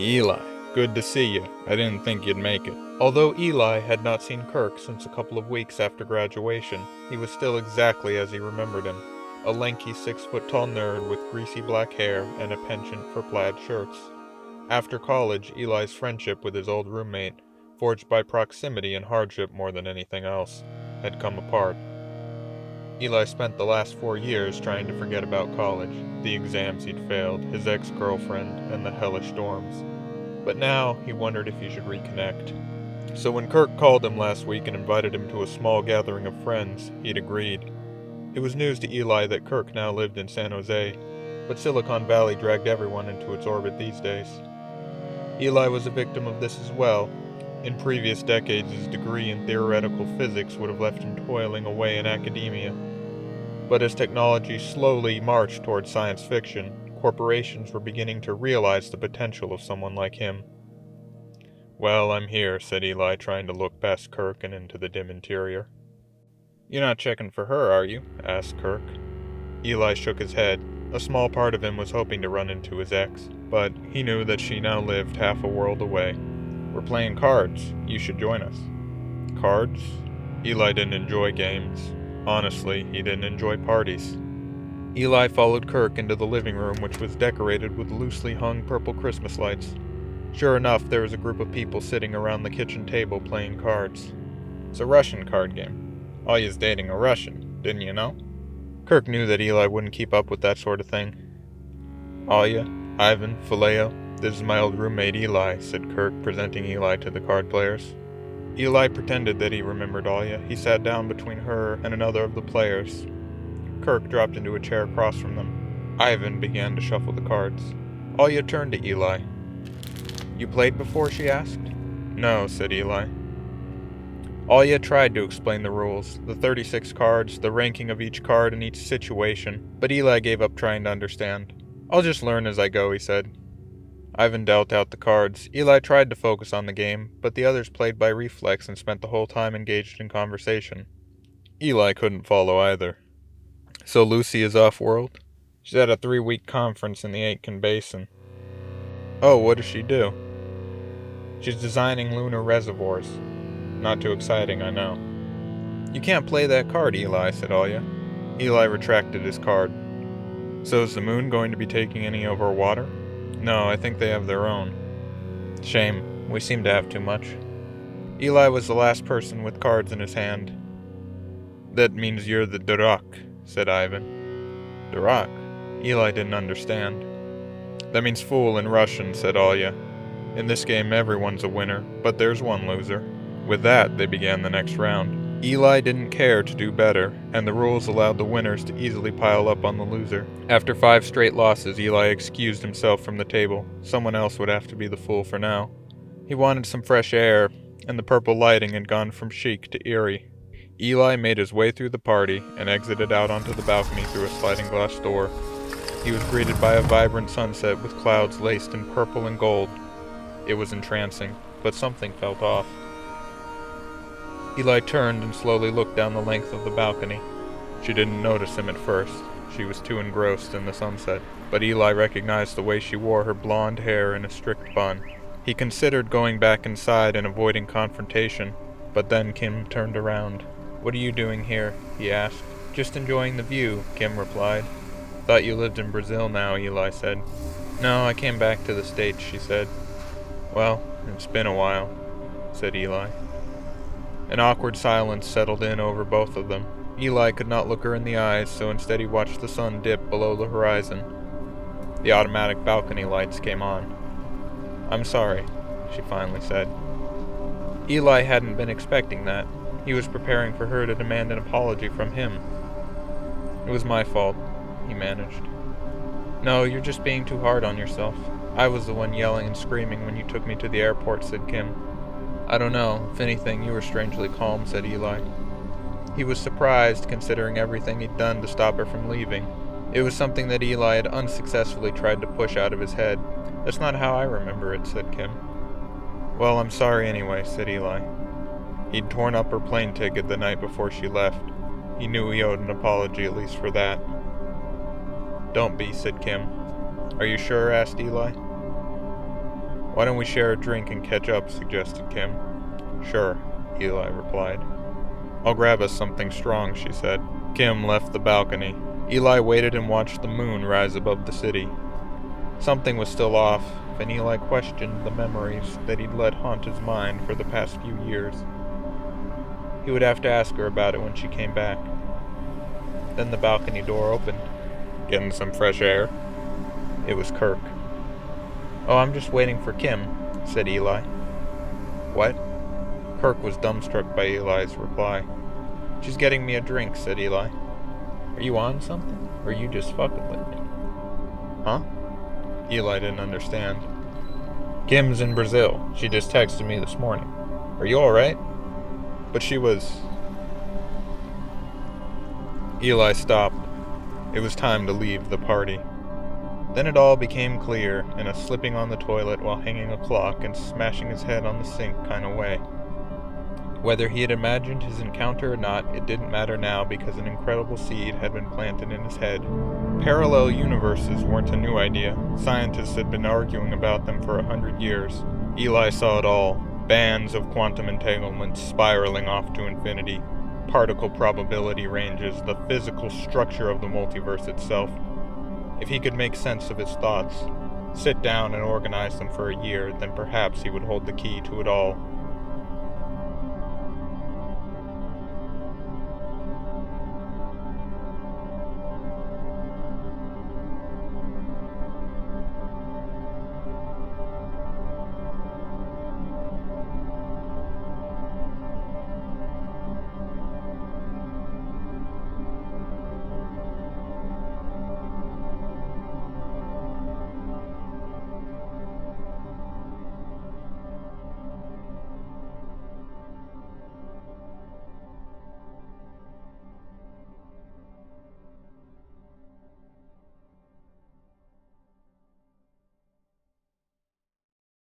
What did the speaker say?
Eli, good to see you. I didn't think you'd make it. Although Eli had not seen Kirk since a couple of weeks after graduation, he was still exactly as he remembered him. A lanky 6-foot-tall nerd with greasy black hair and a penchant for plaid shirts. After college, Eli's friendship with his old roommate, forged by proximity and hardship more than anything else, had come apart. Eli spent the last 4 years trying to forget about college, the exams he'd failed, his ex-girlfriend, and the hellish dorms. But now he wondered if he should reconnect. So when Kirk called him last week and invited him to a small gathering of friends, he'd agreed. It was news to Eli that Kirk now lived in San Jose, but Silicon Valley dragged everyone into its orbit these days. Eli was a victim of this as well. In previous decades, his degree in theoretical physics would have left him toiling away in academia. But as technology slowly marched towards science fiction, corporations were beginning to realize the potential of someone like him. "Well, I'm here," said Eli, trying to look past Kirk and into the dim interior. "You're not checking for her, are you?" asked Kirk. Eli shook his head. A small part of him was hoping to run into his ex, but he knew that she now lived half a world away. "We're playing cards. You should join us." Cards? Eli didn't enjoy games. Honestly, he didn't enjoy parties. Eli followed Kirk into the living room, which was decorated with loosely hung purple Christmas lights. Sure enough, there was a group of people sitting around the kitchen table playing cards. "It's a Russian card game. Alya's dating a Russian, didn't you know?" Kirk knew that Eli wouldn't keep up with that sort of thing. "Alya, Ivan, Faleo, this is my old roommate Eli," said Kirk, presenting Eli to the card players. Eli pretended that he remembered Alya. He sat down between her and another of the players. Kirk dropped into a chair across from them. Ivan began to shuffle the cards. Alya turned to Eli. "You played before?" she asked. "No," said Eli. Alya tried to explain the rules, the 36 cards, the ranking of each card in each situation, but Eli gave up trying to understand. "I'll just learn as I go," he said. Ivan dealt out the cards. Eli tried to focus on the game, but the others played by reflex and spent the whole time engaged in conversation. Eli couldn't follow either. "So Lucy is off-world?" "She's at a 3-week conference in the Aitken Basin." "Oh, what does she do?" "She's designing lunar reservoirs." "Not too exciting, I know." "You can't play that card, Eli," said Alya. Eli retracted his card. "So is the moon going to be taking any of our water?" "No, I think they have their own." "Shame. We seem to have too much." Eli was the last person with cards in his hand. "That means you're the durak," said Ivan. "Durak?" Eli didn't understand. "That means fool in Russian," said Alya. "In this game everyone's a winner, but there's one loser." With that, they began the next round. Eli didn't care to do better, and the rules allowed the winners to easily pile up on the loser. After 5 straight losses, Eli excused himself from the table. Someone else would have to be the fool for now. He wanted some fresh air, and the purple lighting had gone from chic to eerie. Eli made his way through the party and exited out onto the balcony through a sliding glass door. He was greeted by a vibrant sunset with clouds laced in purple and gold. It was entrancing, but something felt off. Eli turned and slowly looked down the length of the balcony. She didn't notice him at first. She was too engrossed in the sunset. But Eli recognized the way she wore her blonde hair in a strict bun. He considered going back inside and avoiding confrontation, but then Kim turned around. "What are you doing here?" he asked. "Just enjoying the view," Kim replied. "Thought you lived in Brazil now," Eli said. "No, I came back to the States," she said. "Well, it's been a while," said Eli. An awkward silence settled in over both of them. Eli could not look her in the eyes, so instead he watched the sun dip below the horizon. The automatic balcony lights came on. "I'm sorry," she finally said. Eli hadn't been expecting that. He was preparing for her to demand an apology from him. "It was my fault," he managed. "No, you're just being too hard on yourself. I was the one yelling and screaming when you took me to the airport," said Kim. "I don't know. If anything, you were strangely calm," said Eli. He was surprised, considering everything he'd done to stop her from leaving. It was something that Eli had unsuccessfully tried to push out of his head. "That's not how I remember it," said Kim. "Well, I'm sorry anyway," said Eli. He'd torn up her plane ticket the night before she left. He knew he owed an apology at least for that. "Don't be," said Kim. "Are you sure?" asked Eli. Why don't we share a drink and catch up, suggested Kim. Sure, Eli replied. I'll grab us something strong, she said. Kim left the balcony. Eli waited and watched the moon rise above the city. Something was still off, and Eli questioned the memories that he'd let haunt his mind for the past few years. He would have to ask her about it when she came back. Then the balcony door opened. Getting some fresh air? It was Kirk. Oh, I'm just waiting for Kim, said Eli. What? Kirk was dumbstruck by Eli's reply. She's getting me a drink, said Eli. Are you on something? Or are you just fucking with me? Huh? Eli didn't understand. Kim's in Brazil. She just texted me this morning. Are you alright? But she was... Eli stopped. It was time to leave the party. Then it all became clear in a slipping on the toilet while hanging a clock and smashing his head on the sink kind of way. Whether he had imagined his encounter or not, it didn't matter now because an incredible seed had been planted in his head. Parallel universes weren't a new idea. Scientists had been arguing about them for 100 years. Eli saw it all. Bands of quantum entanglements spiraling off to infinity. Particle probability ranges, the physical structure of the multiverse itself. If he could make sense of his thoughts, sit down and organize them for a year, then perhaps he would hold the key to it all.